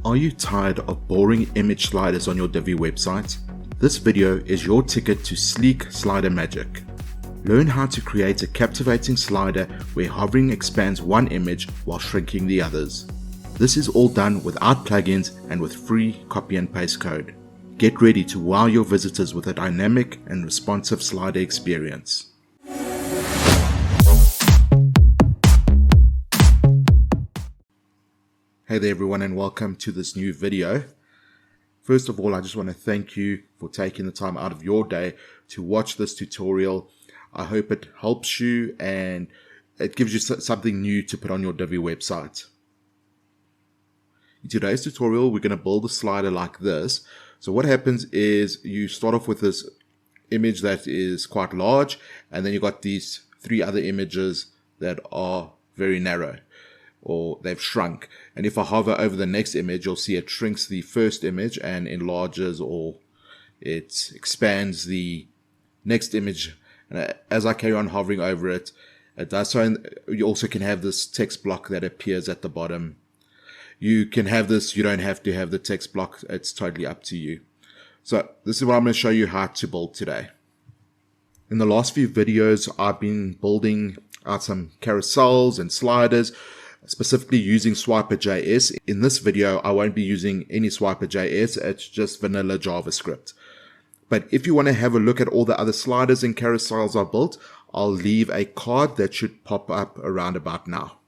Are you tired of boring image sliders on your Divi website? This video is your ticket to sleek slider magic. Learn how to create a captivating slider where hovering expands one image while shrinking the others. This is all done without plugins and with free copy and paste code. Get ready to wow your visitors with a dynamic and responsive slider experience. Hey there everyone, and welcome to this new video. First of all, I just want to thank you for taking the time out of your day to watch this tutorial. I hope it helps you and it gives you something new to put on your Divi website. In today's tutorial, we're going to build a slider like this. So what happens is you start off with this image that is quite large, and then you got these three other images that are very narrow, or they've shrunk. And if I hover over the next image, you'll see it shrinks the first image and enlarges, or it expands the next image. And as I carry on hovering over it, it does so. And you also can have this text block that appears at the bottom. You can have this, you don't have to have the text block, it's totally up to you. So this is what I'm going to show you how to build today. In the last few videos, I've been building out some carousels and sliders, specifically using Swiper.js. In this video, I won't be using any Swiper.js, it's just vanilla JavaScript. But if you want to have a look at all the other sliders and carousels I built, I'll leave a card that should pop up around about now.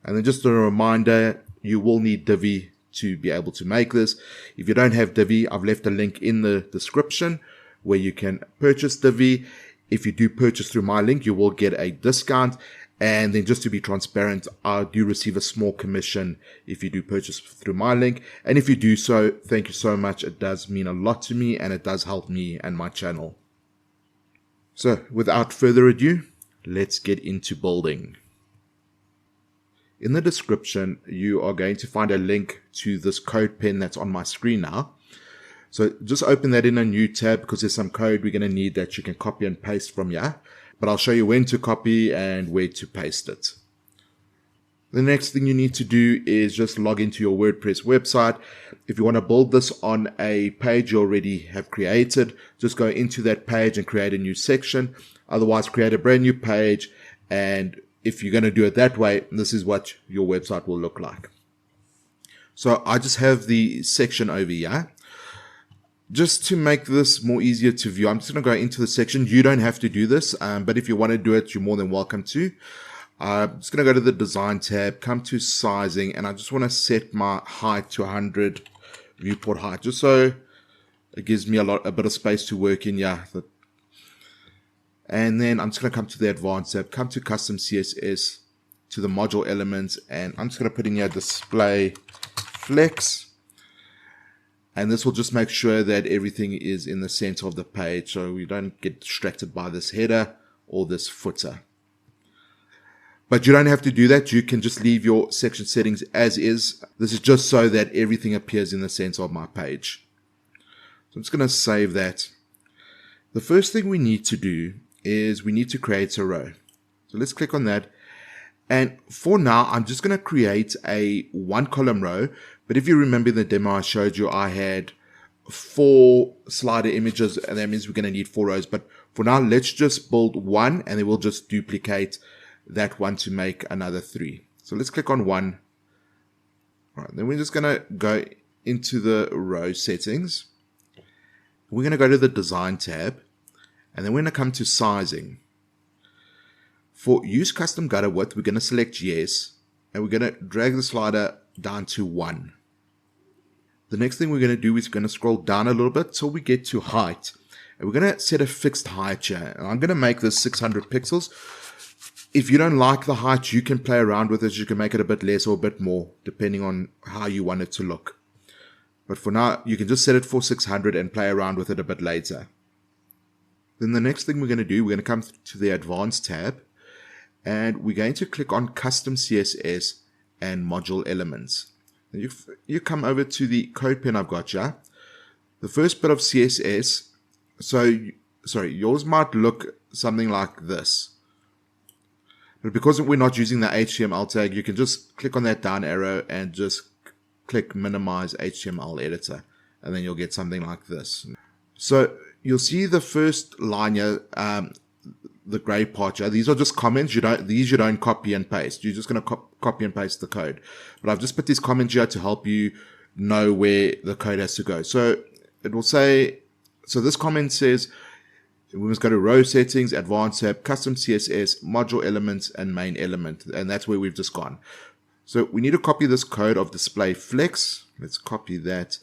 And then just a reminder, you will need Divi to be able to make this. If you don't have Divi, I've left a link in the description where you can purchase Divi. If you do purchase through my link, you will get a discount. And then just to be transparent, I do receive a small commission if you do purchase through my link. And if you do so, thank you so much. It does mean a lot to me and it does help me and my channel. So without further ado, let's get into building. In the description, you are going to find a link to this code pen that's on my screen now. So just open that in a new tab because there's some code we're going to need that you can copy and paste from here. But I'll show you when to copy and where to paste it. The next thing you need to do is just log into your WordPress website. If you want to build this on a page you already have created, just go into that page and create a new section. Otherwise, create a brand new page, and if you're going to do it that way, this is what your website will look like. So I just have the section over here. Just to make this more easier to view, I'm just going to go into the section. You don't have to do this, but if you want to do it, you're more than welcome to. I'm just going to go to the design tab, come to sizing, and I just want to set my height to 100 viewport height, just so it gives me a bit of space to work in. Yeah. And then I'm just going to come to the advanced tab, come to custom CSS, to the module elements, and I'm just going to put in here display flex. And this will just make sure that everything is in the center of the page, so we don't get distracted by this header or this footer. But you don't have to do that. You can just leave your section settings as is. This is just so that everything appears in the center of my page. So I'm just going to save that. The first thing we need to do is we need to create a row. So let's click on that. And for now, I'm just going to create a one column row. But if you remember the demo I showed you, I had 4 slider images, and that means we're going to need 4 rows. But for now, let's just build one, and then we'll just duplicate that one to make another 3. So let's click on 1. All right, then we're just going to go into the row settings. We're going to go to the design tab, and then we're going to come to sizing. For use custom gutter width, we're going to select yes, and we're going to drag the slider down to 1. The next thing we're going to do is we're going to scroll down a little bit till we get to height, and we're going to set a fixed height here, and I'm going to make this 600 pixels. If you don't like the height, you can play around with it. You can make it a bit less or a bit more depending on how you want it to look. But for now, you can just set it for 600 and play around with it a bit later. Then the next thing we're going to do, we're going to come to the advanced tab, and we're going to click on custom CSS and module elements. You come over to the code pen I've got here. The first bit of CSS, sorry, yours might look something like this. But because we're not using the HTML tag, you can just click on that down arrow and just click minimize HTML editor, and then you'll get something like this. So you'll see the first line here, the gray part here. These are just comments. You don't copy and paste. You're just going to copy and paste the code. But I've just put these comments here to help you know where the code has to go. So it will say, so this comment says we must go to row settings, advanced tab, custom CSS, module elements, and main element. And that's where we've just gone. So we need to copy this code of display flex. Let's copy that.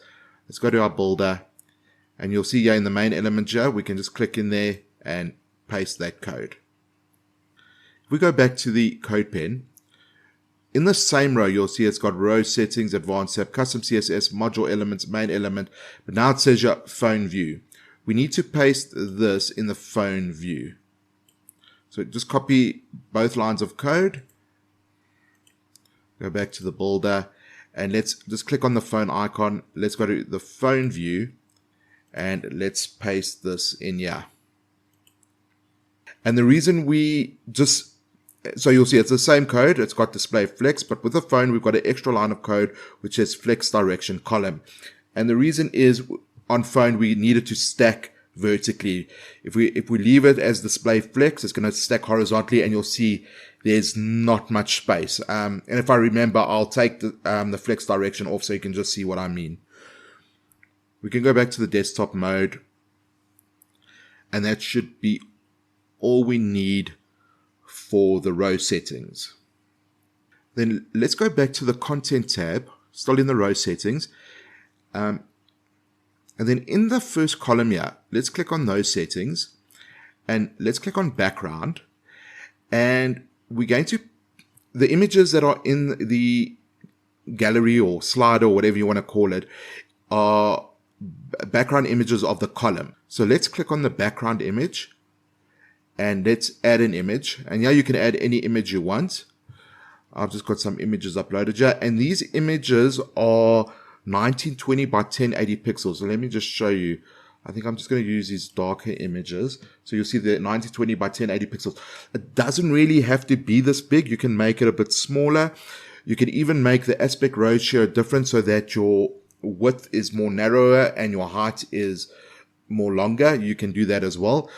Let's go to our builder. And you'll see here in the main element here, we can just click in there and paste that code. If we go back to the code pen, in the same row, you'll see it's got row settings, advanced tab, custom CSS, module elements, main element. But now it says your phone view. We need to paste this in the phone view. So just copy both lines of code. Go back to the builder. And let's just click on the phone icon. Let's go to the phone view. And let's paste this in here. And the reason so you'll see it's the same code. It's got display flex, but with the phone, we've got an extra line of code, which says flex direction column. And the reason is on phone, we need it to stack vertically. If we leave it as display flex, it's going to stack horizontally, and you'll see there's not much space. And if I remember, I'll take the flex direction off so you can just see what I mean. We can go back to the desktop mode, and that should be all we need for the row settings. Then let's go back to the content tab, still in the row settings. And then in the first column here, let's click on those settings and let's click on background. And we're going to, the images that are in the gallery or slide or whatever you want to call it are background images of the column. So let's click on the background image. And let's add an image. And here you can add any image you want. I've just got some images uploaded here. And these images are 1920 by 1080 pixels. So let me just show you. I think I'm just going to use these darker images. So you'll see the 1920 by 1080 pixels. It doesn't really have to be this big. You can make it a bit smaller. You can even make the aspect ratio different so that your width is more narrower and your height is more longer. You can do that as well.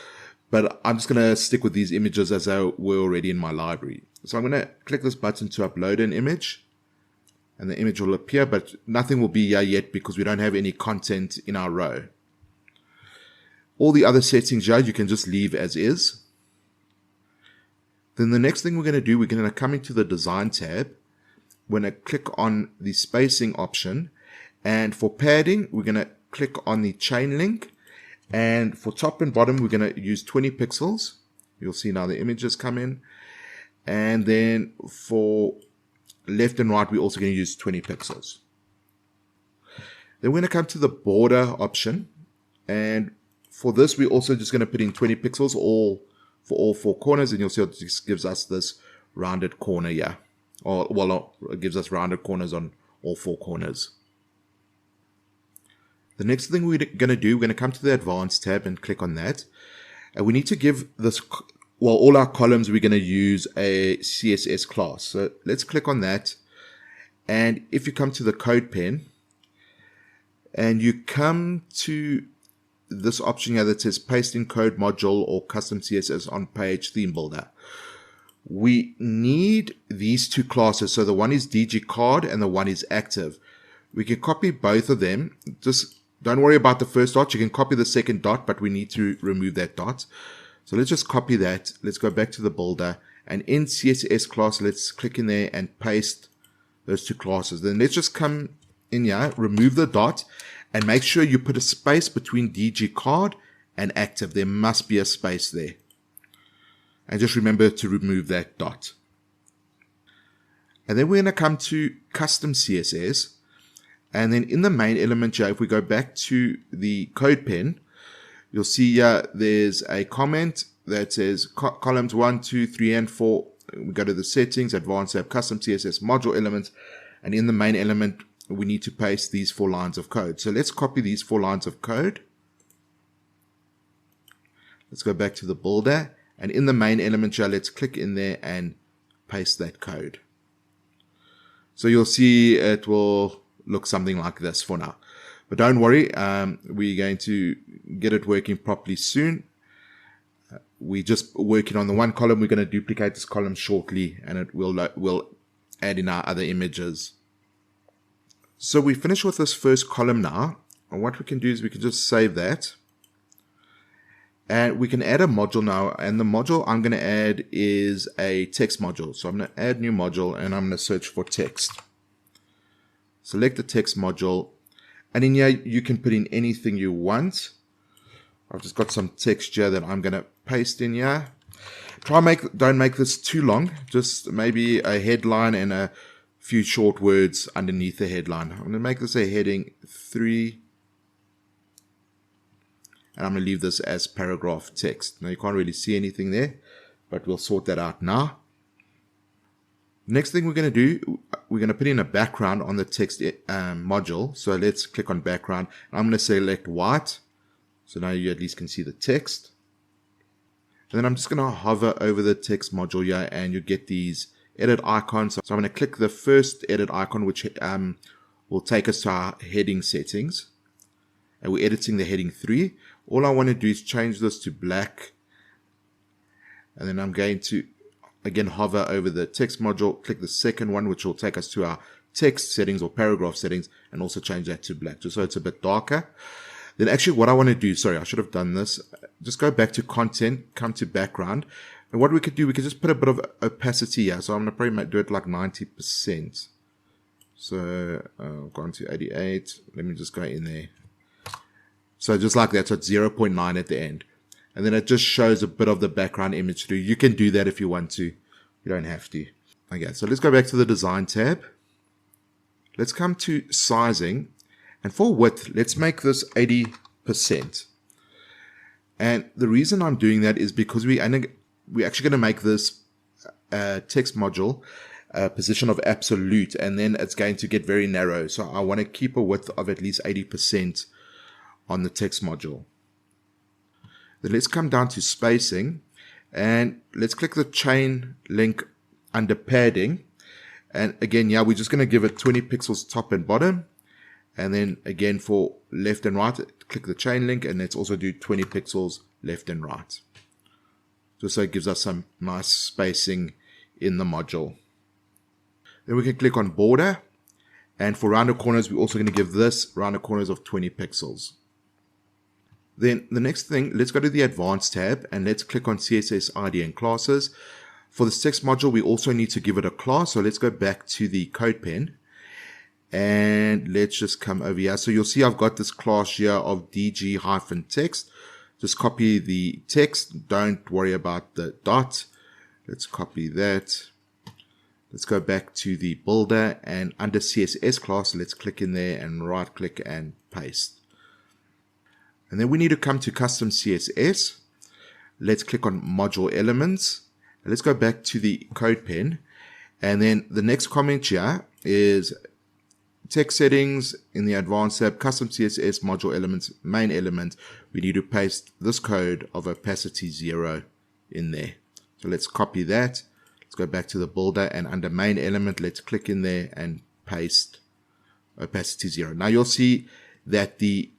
But I'm just going to stick with these images as they were already in my library. So I'm going to click this button to upload an image. And the image will appear, but nothing will be here yet because we don't have any content in our row. All the other settings here, you can just leave as is. Then the next thing we're going to do, we're going to come into the design tab. We're going to click on the spacing option. And for padding, we're going to click on the chain link. And for top and bottom, we're going to use 20 pixels. You'll see now the images come in. And then for left and right, we're also going to use 20 pixels. Then we're going to come to the border option. And for this, we're also just going to put in 20 pixels for all four corners. And you'll see it just gives us this rounded corner here. It gives us rounded corners on all four corners. The next thing we're going to do, we're going to come to the Advanced tab and click on that. And we need to give this, all our columns, we're going to use a CSS class. So let's click on that. And if you come to the code pen and you come to this option here that says paste in code module or custom CSS on page theme builder, we need these two classes. So the one is DG card and the one is active. We can copy both of them. Just don't worry about the first dot. You can copy the second dot, but we need to remove that dot. So let's just copy that. Let's go back to the builder. And in CSS class, let's click in there and paste those two classes. Then let's just come in here, remove the dot, and make sure you put a space between DG card and active. There must be a space there. And just remember to remove that dot. And then we're going to come to custom CSS. And then in the main element here, if we go back to the code pen, you'll see here there's a comment that says columns 1, 2, 3, and 4. We go to the settings, advanced tab, custom CSS, module elements. And in the main element, we need to paste these 4 lines of code. So let's copy these 4 lines of code. Let's go back to the builder. And in the main element here, let's click in there and paste that code. So you'll see it will look something like this for now. But don't worry, we're going to get it working properly soon. We're just working on the one column. We're going to duplicate this column shortly, and it will add in our other images. So we finished with this first column now. And what we can do is we can just save that. And we can add a module now. And the module I'm going to add is a text module. So I'm going to add new module, and I'm going to search for text. Select the text module. And in here, you can put in anything you want. I've just got some texture that I'm going to paste in here. Don't make this too long. Just maybe a headline and a few short words underneath the headline. I'm going to make this a heading 3. And I'm going to leave this as paragraph text. Now you can't really see anything there, but we'll sort that out now. Next thing we're going to do, we're going to put in a background on the text module. So let's click on background. I'm going to select white. So now you at least can see the text. And then I'm just going to hover over the text module here, and you get these edit icons. So I'm going to click the first edit icon, which will take us to our heading settings. And we're editing the heading 3. All I want to do is change this to black. And then I'm going to, again, hover over the text module, click the second one, which will take us to our text settings or paragraph settings, and also change that to black, just so it's a bit darker. Then actually what I want to do, sorry, I should have done this. Just go back to content, come to background. And what we could do, we could just put a bit of opacity here. So I'm going to probably do it like 90%. So I've gone to 88. Let me just go in there. So just like that, so it's 0.9 at the end. And then it just shows a bit of the background image through. You can do that if you want to. You don't have to. Okay, so let's go back to the design tab. Let's come to sizing. And for width, let's make this 80%. And the reason I'm doing that is because we're actually going to make this text module a position of absolute, and then it's going to get very narrow. So I want to keep a width of at least 80% on the text module. Then let's come down to spacing, and let's click the chain link under padding. And again, yeah, we're just going to give it 20 pixels top and bottom. And then again, for left and right, click the chain link, and let's also do 20 pixels left and right. Just so it gives us some nice spacing in the module. Then we can click on border. And for rounded corners, we're also going to give this rounded corners of 20 pixels. Then the next thing, let's go to the Advanced tab, and let's click on CSS ID and classes. For this text module, we also need to give it a class. So let's go back to the code pen, and let's just come over here. So you'll see I've got this class here of dg-text. Just copy the text. Don't worry about the dot. Let's copy that. Let's go back to the builder, and under CSS class, let's click in there and right click and paste. And then we need to come to custom CSS. Let's click on module elements. And let's go back to the code pen. And then the next comment here is text settings in the advanced tab, custom CSS module elements, main element. We need to paste this code of opacity 0 in there. So let's copy that. Let's go back to the builder, and under main element, let's click in there and paste opacity 0. Now you'll see that the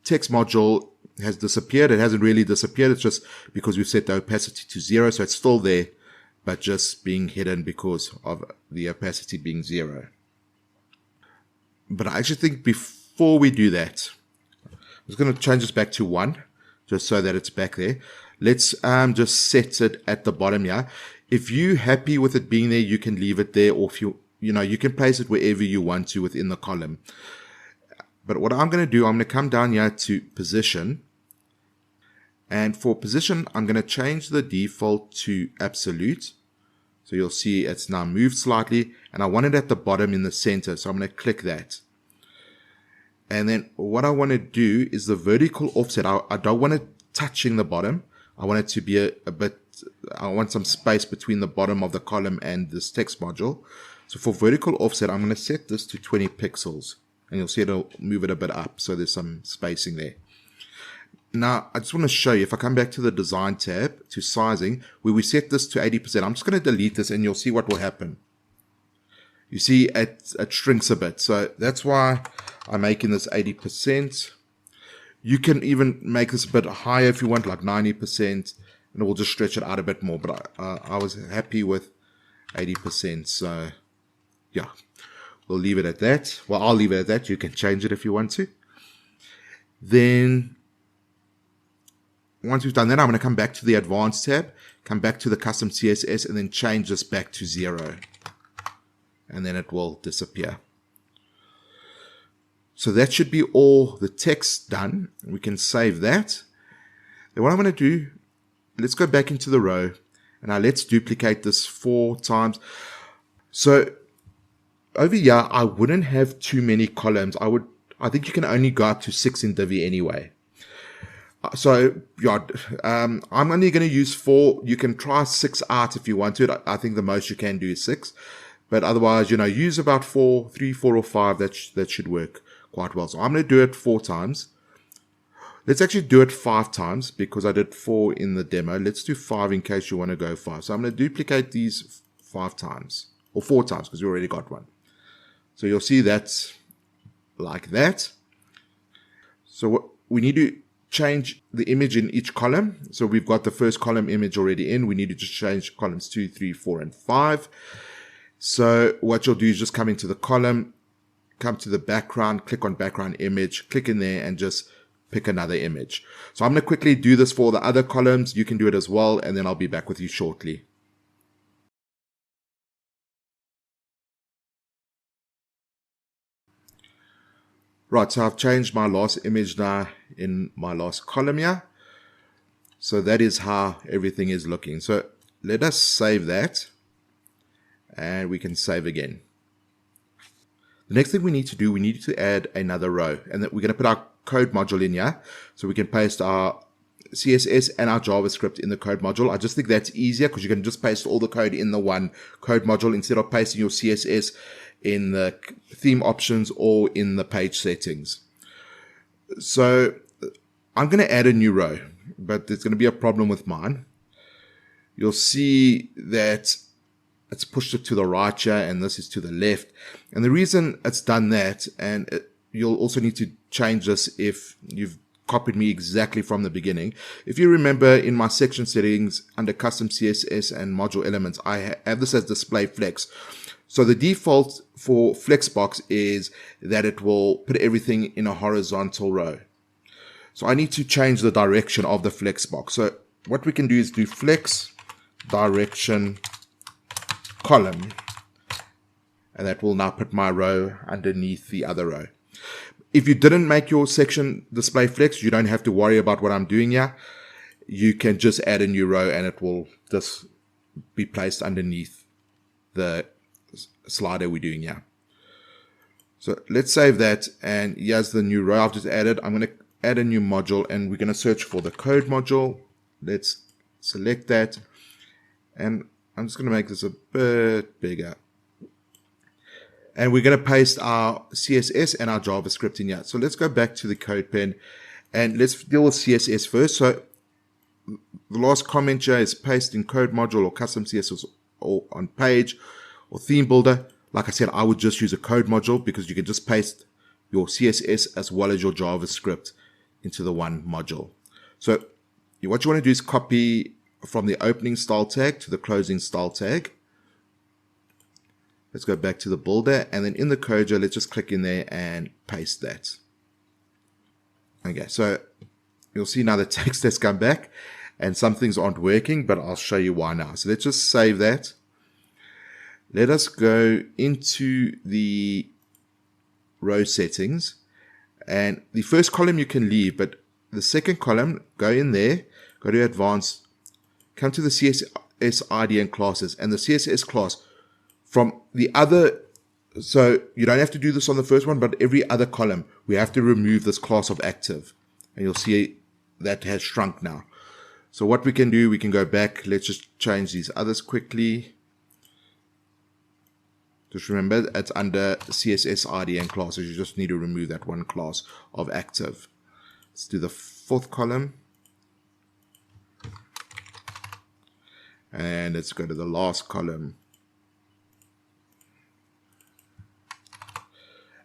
text module has disappeared. It hasn't really disappeared. It's just because we've set the opacity to 0. So it's still there, but just being hidden because of the opacity being 0. But I actually think before we do that, I'm just going to change this back to 1, just so that it's back there. Let's just set it at the bottom here. If you're happy with it being there, you can leave it there, or if you can place it wherever you want to within the column. But what I'm going to do, I'm going to come down here to position. And for position, I'm going to change the default to absolute. So you'll see it's now moved slightly, and I want it at the bottom in the center. So I'm going to click that. And then what I want to do is the vertical offset. I don't want it touching the bottom. I want it to be a bit, I want some space between the bottom of the column and this text module. So for vertical offset, I'm going to set this to 20 pixels. And you'll see it'll move it a bit up. So there's some spacing there. Now, I just want to show you, if I come back to the design tab, to sizing, where we set this to 80%, I'm just going to delete this, and you'll see what will happen. you see it shrinks a bit. So that's why I'm making this 80%. You can even make this a bit higher if you want, like 90%, and it will just stretch it out a bit more. But I was happy with 80%. So yeah, we'll leave it at that. Well, I'll leave it at that. You can change it if you want to. Then once we've done that, I'm going to come back to the Advanced tab, come back to the Custom CSS, and then change this back to 0. And then it will disappear. So that should be all the text done. We can save that. Then what I'm going to do, let's go back into the row, and now let's duplicate this 4 times. So over here, I wouldn't have too many columns. I think you can only go up to 6 in Divi anyway. So yeah, I'm only going to use 4. You can try 6 out if you want to. I think the most you can do is 6. But otherwise, use about 4, 3, 4, or 5. That should work quite well. So I'm going to do it 4 times. Let's actually do it 5 times because I did 4 in the demo. Let's do 5 in case you want to go 5. So I'm going to duplicate these 5 times, or 4 times because we already got one. So you'll see that's like that. So what we need to change the image in each column. So we've got the first column image already in. We need to just change columns 2, 3, 4, and 5. So what you'll do is just come into the column, come to the background, click on background image, click in there, and just pick another image. So I'm going to quickly do this for the other columns. You can do it as well, and then I'll be back with you shortly. Right, so I've changed my last image now in my last column here. So that is how everything is looking. So let us save that, and we can save again. The next thing we need to do, we need to add another row, and that we're going to put our code module in here, so we can paste our CSS and our JavaScript in the code module. I just think that's easier because you can just paste all the code in the one code module instead of pasting your CSS in the theme options or in the page settings. So I'm going to add a new row, but there's going to be a problem with mine. You'll see that it's pushed it to the right here, and this is to the left. And the reason it's done that, and you'll also need to change this if you've copied me exactly from the beginning. If you remember in my section settings under custom CSS and module elements, I have this as display flex. So the default for Flexbox is that it will put everything in a horizontal row. So I need to change the direction of the Flexbox. So what we can do is do flex direction column, and that will now put my row underneath the other row. If you didn't make your section display flex, you don't have to worry about what I'm doing here. You can just add a new row, and it will just be placed underneath the slider we're doing here. So let's save that, and here's the new row I've just added. I'm going to add a new module, and we're going to search for the code module. Let's select that, and I'm just going to make this a bit bigger. And we're going to paste our CSS and our JavaScript in here. So let's go back to the code pen, and let's deal with CSS first. So the last comment here is paste in code module or custom CSS or on page or theme builder. Like I said, I would just use a code module because you can just paste your CSS as well as your JavaScript into the one module. So what you want to do is copy from the opening style tag to the closing style tag. Let's go back to the builder, and then in the code, let's just click in there and paste that. Okay, so you'll see now the text has come back, and some things aren't working, but I'll show you why now. So let's just save that. Let us go into the row settings, and the first column you can leave, but the second column, go in there, go to advanced, come to the CSS ID and classes, and the CSS class from the other, so you don't have to do this on the first one, but every other column, we have to remove this class of active, and you'll see that has shrunk now. So what we can do, we can go back, let's just change these others quickly. Just remember, it's under CSS ID and classes. You just need to remove that one class of active. Let's do the fourth column. And let's go to the last column.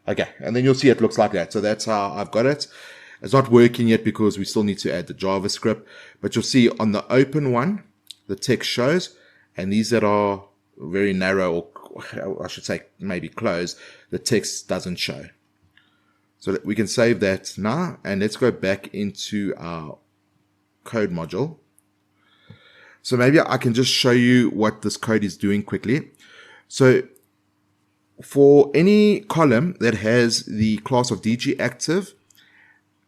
Okay, and then you'll see it looks like that. So that's how I've got it. It's not working yet because we still need to add the JavaScript, but you'll see on the open one, the text shows, and these that are very narrow, or I should say maybe closed, the text doesn't show. So we can save that now, and let's go back into our code module. So maybe I can just show you what this code is doing quickly. So for any column that has the class of DG active,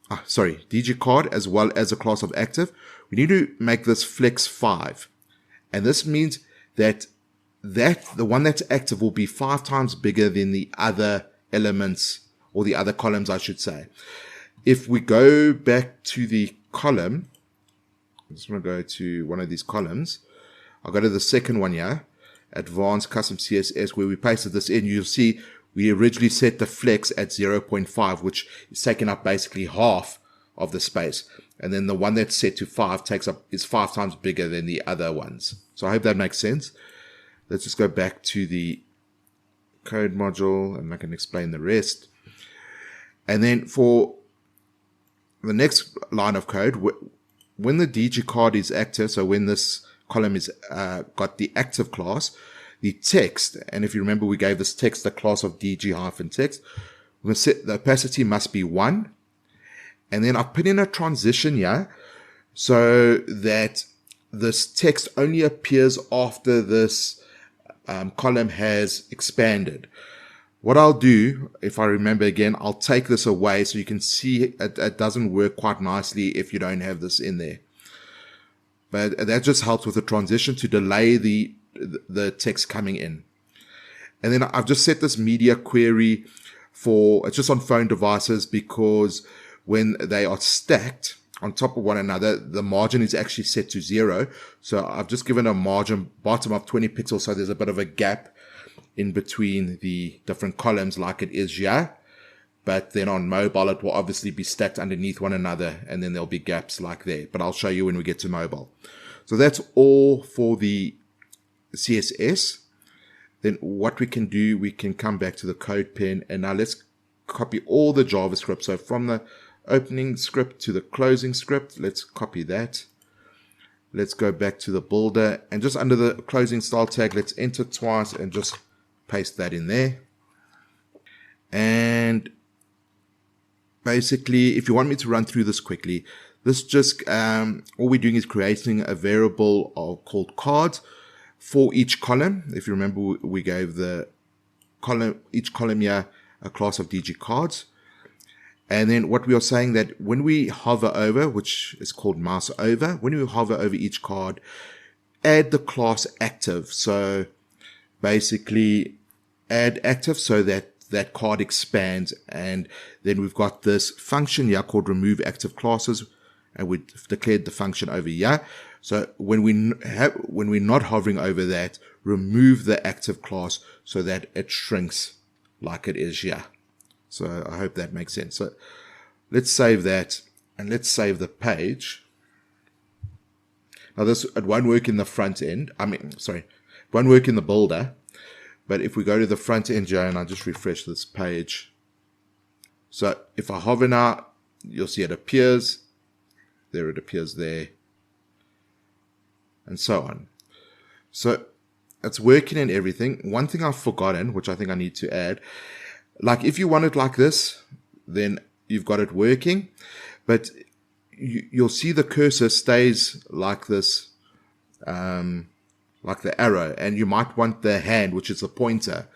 DG card as well as a class of active, we need to make this flex 5. And this means that the one that's active will be 5 times bigger than the other elements, or the other columns, I should say. If we go back to the column, I just want to go to one of these columns. I'll go to the second one here, Advanced Custom CSS, where we pasted this in. You'll see we originally set the flex at 0.5, which is taking up basically half of the space. And then the one that's set to 5 is 5 times bigger than the other ones. So I hope that makes sense. Let's just go back to the code module and I can explain the rest. And then for the next line of code, when the DG card is active, so when this column is got the active class, the text, and if you remember we gave this text the class of DG-text, we're going to set the opacity must be 1. And then I've put in a transition here so that this text only appears after this column has expanded. What I'll do, if I remember again, I'll take this away so you can see it doesn't work quite nicely if you don't have this in there. But that just helps with the transition to delay the text coming in. And then I've just set this media query it's just on phone devices, because when they are stacked on top of one another, the margin is actually set to 0. So I've just given a margin bottom of 20 pixels, so there's a bit of a gap in between the different columns like it is here. But then on mobile, it will obviously be stacked underneath one another, and then there'll be gaps like there. But I'll show you when we get to mobile. So that's all for the CSS. Then what we can do, we can come back to the code pen, and now let's copy all the JavaScript. So from the opening script to the closing script, let's copy that. Let's go back to the builder, and just under the closing style tag, let's enter twice and just paste that in there. And basically, if you want me to run through this quickly, this just all we're doing is creating a variable called cards for each column. If you remember, we gave each column here a class of DG cards. And then what we are saying that when we hover over, which is called mouse over, when we hover over each card, add the class active. So basically add active so that that card expands. And then we've got this function here called remove active classes, and we've declared the function over here. So when we're not hovering over that, remove the active class so that it shrinks like it is here. So I hope that makes sense. So let's save that, and let's save the page. Now it won't work in the front end. It won't work in the builder. But if we go to the front end here, and I just refresh this page. So if I hover now, you'll see it appears. There it appears there. And so on. So it's working and everything. One thing I've forgotten, which I think I need to add, like if you want it like this, then you've got it working. But you'll see the cursor stays like this, like the arrow, and you might want the hand, which is the pointer.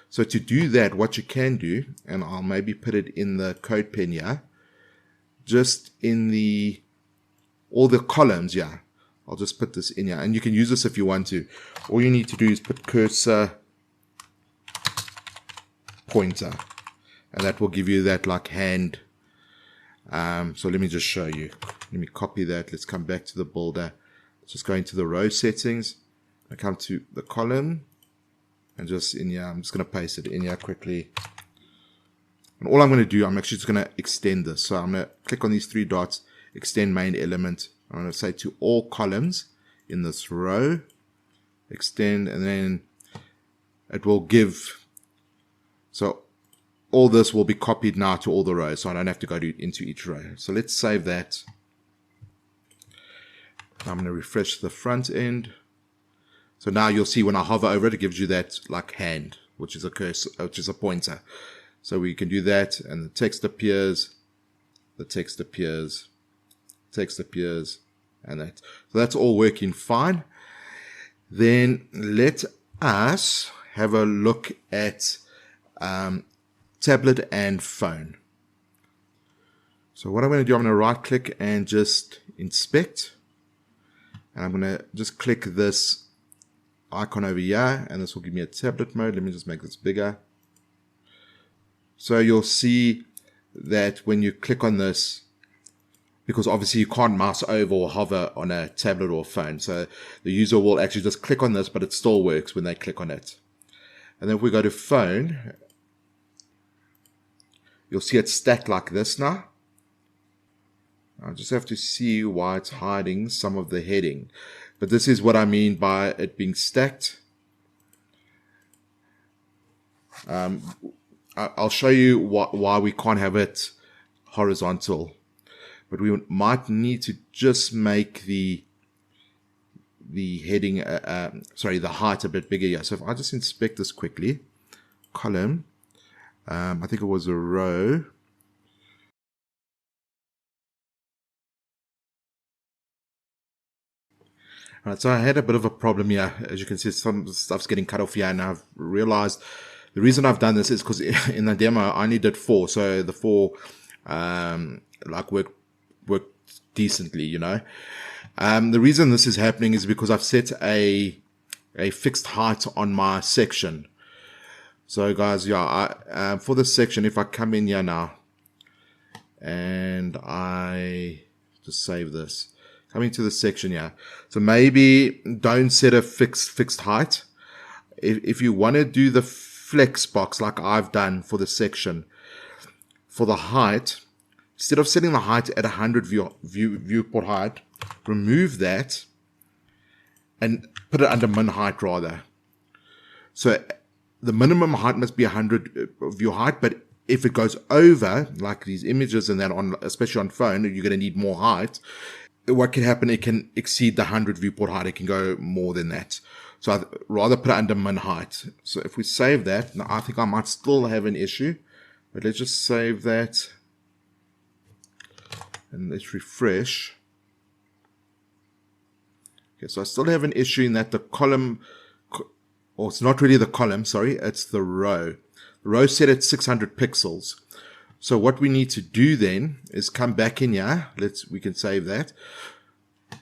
So to do that, what you can do, and I'll maybe put it in the code pen here, just in all the columns here, I'll just put this in here, and you can use this if you want to. All you need to do is put cursor pointer, and that will give you that like hand. So let me just show you. Let me copy that. Let's come back to the builder. Let's just go into the row settings. I come to the column, and just in here, I'm just going to paste it in here quickly. And all I'm going to do, I'm actually just going to extend this. So I'm going to click on these 3 dots, extend main element. I'm going to say to all columns in this row, extend, and then it will give. So all this will be copied now to all the rows, so I don't have to go into each row. So let's save that. I'm going to refresh the front end. So now you'll see when I hover over it, it gives you that like hand, which is a cursor, which is a pointer. So we can do that, and the text appears, the text appears, text appears, and that. So that's all working fine. Then let us have a look at tablet and phone. So what I'm going to do, I'm going to right click and just inspect. And I'm going to just click this icon over here, and this will give me a tablet mode. Let me just make this bigger. So you'll see that when you click on this, because obviously you can't mouse over or hover on a tablet or phone, so the user will actually just click on this, but it still works when they click on it. And then if we go to phone, you'll see it's stacked like this now. I just have to see why it's hiding some of the heading. But this is what I mean by it being stacked. I'll show you why we can't have it horizontal. But we might need to just make the heading, the height a bit bigger here. So if I just inspect this quickly, column, I think it was a row. Alright, so I had a bit of a problem here. As you can see, some stuff's getting cut off here, and I've realized the reason I've done this is because in the demo I only did 4, so the 4 worked decently, you know. The reason this is happening is because I've set a fixed height on my section. So guys, yeah, for this section, if I come in here now and I just save this, coming to the section here. So maybe don't set a fixed height. If you want to do the flex box like I've done for the section, for the height, instead of setting the height at 100 viewport height, remove that and put it under min height rather. So the minimum height must be 100 view height, but if it goes over, like these images and that, on especially on phone, you're going to need more height. What can happen, it can exceed the 100 viewport height. It can go more than that. So I'd rather put it under min height. So if we save that, now I think I might still have an issue, but let's just save that. And let's refresh. Okay, so I still have an issue in that the column, or it's not really the column, sorry, it's the row. The row set at 600 pixels. So what we need to do then is come back in here. We can save that.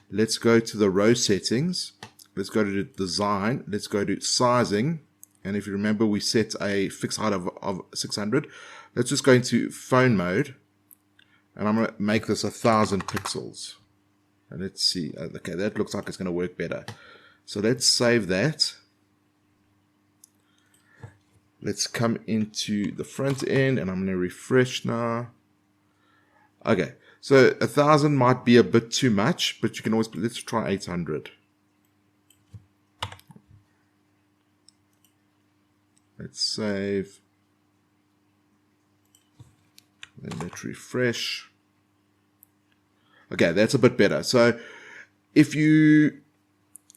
Let's go to the row settings. Let's go to design. Let's go to sizing. And if you remember, we set a fixed height of 600. Let's just go into phone mode. And I'm going to make this 1000 pixels. And let's see. Okay, that looks like it's going to work better. So let's save that. Let's come into the front end, and I'm going to refresh now. Okay, so 1000 might be a bit too much, but you can always, let's try 800. Let's save. Then let's refresh. Okay, that's a bit better. So if you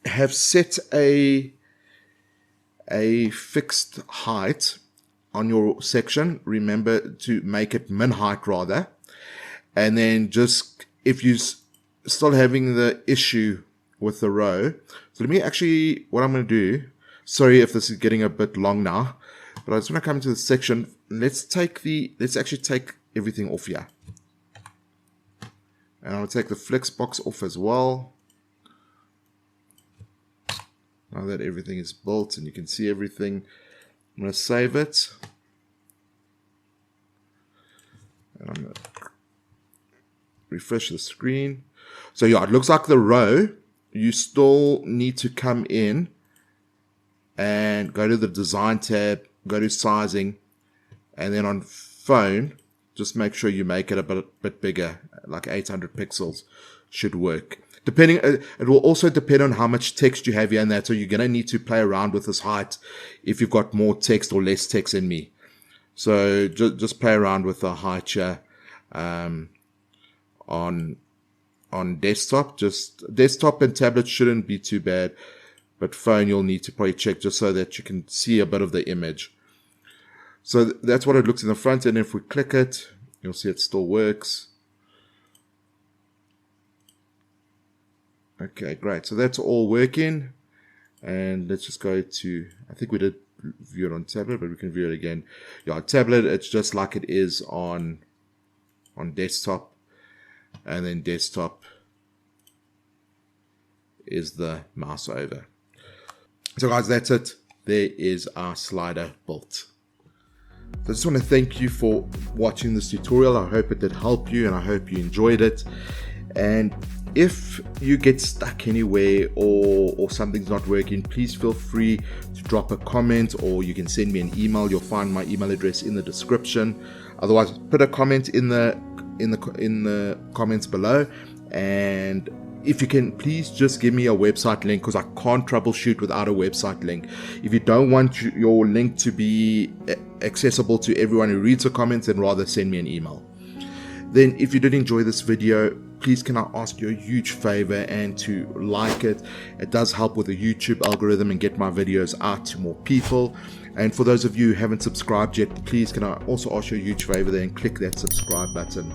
have set a fixed height on your section, remember to make it min height rather. And then just, if you're still having the issue with the row, so let me actually, what I'm going to do, sorry if this is getting a bit long now, but I just want to come into the section. Let's actually take everything off here. And I'll take the flex box off as well. Now that everything is built and you can see everything, I'm going to save it. And I'm going to refresh the screen. So yeah, it looks like the row, you still need to come in and go to the design tab, go to sizing, and then on phone, just make sure you make it a bit bigger, like 800 pixels should work. Depending, it will also depend on how much text you have here and that. So you're going to need to play around with this height if you've got more text or less text than me. So just play around with the height here on desktop. Just desktop and tablet shouldn't be too bad, but phone you'll need to probably check just so that you can see a bit of the image. So that's what it looks in the front, and if we click it, you'll see it still works. Okay, great. So that's all working. And let's just go to, I think we did view it on tablet, but we can view it again. Yeah, on tablet, it's just like it is on desktop. And then desktop is the mouse over. So guys, that's it. There is our slider built. So I just want to thank you for watching this tutorial. I hope it did help you and I hope you enjoyed it. And if you get stuck anywhere or something's not working, please feel free to drop a comment, or you can send me an email. You'll find my email address in the description. Otherwise, put a comment in the comments below, and if you can, please just give me a website link, because I can't troubleshoot without a website link. If you don't want your link to be accessible to everyone who reads the comments, then rather send me an email. Then if you did enjoy this video, please can I ask you a huge favor and to like it. It does help with the YouTube algorithm and get my videos out to more people. And for those of you who haven't subscribed yet, please can I also ask you a huge favor there and click that subscribe button.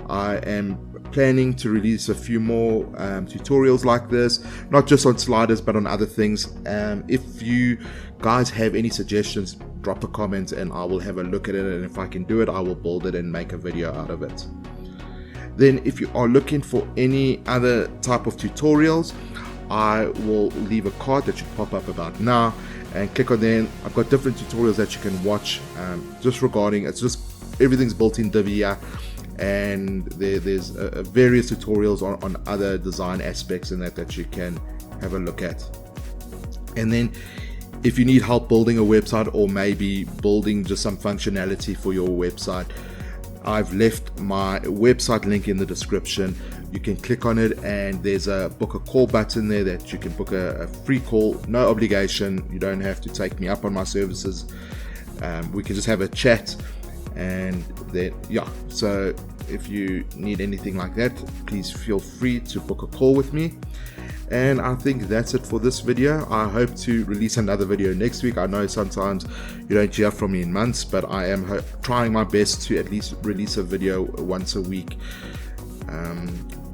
I am planning to release a few more tutorials like this, not just on sliders but on other things. If you guys have any suggestions, drop a comment and I will have a look at it, and if I can do it, I will build it and make a video out of it. Then if you are looking for any other type of tutorials, I will leave a card that should pop up about now, and click on there. I've got different tutorials that you can watch just regarding, it's just everything's built in Divi here, and there's various tutorials on other design aspects and that you can have a look at. And then if you need help building a website, or maybe building just some functionality for your website, I've left my website link in the description. You can click on it and there's a book a call button there that you can book a free call, no obligation. You don't have to take me up on my services. We can just have a chat, and then yeah, so if you need anything like that, please feel free to book a call with me. And I think that's it for this video. I hope to release another video next week. I know sometimes you don't hear from me in months, but I am trying my best to at least release a video once a week.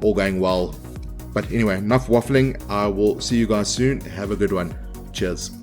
All going well. But anyway, enough waffling. I will see you guys soon. Have a good one. Cheers.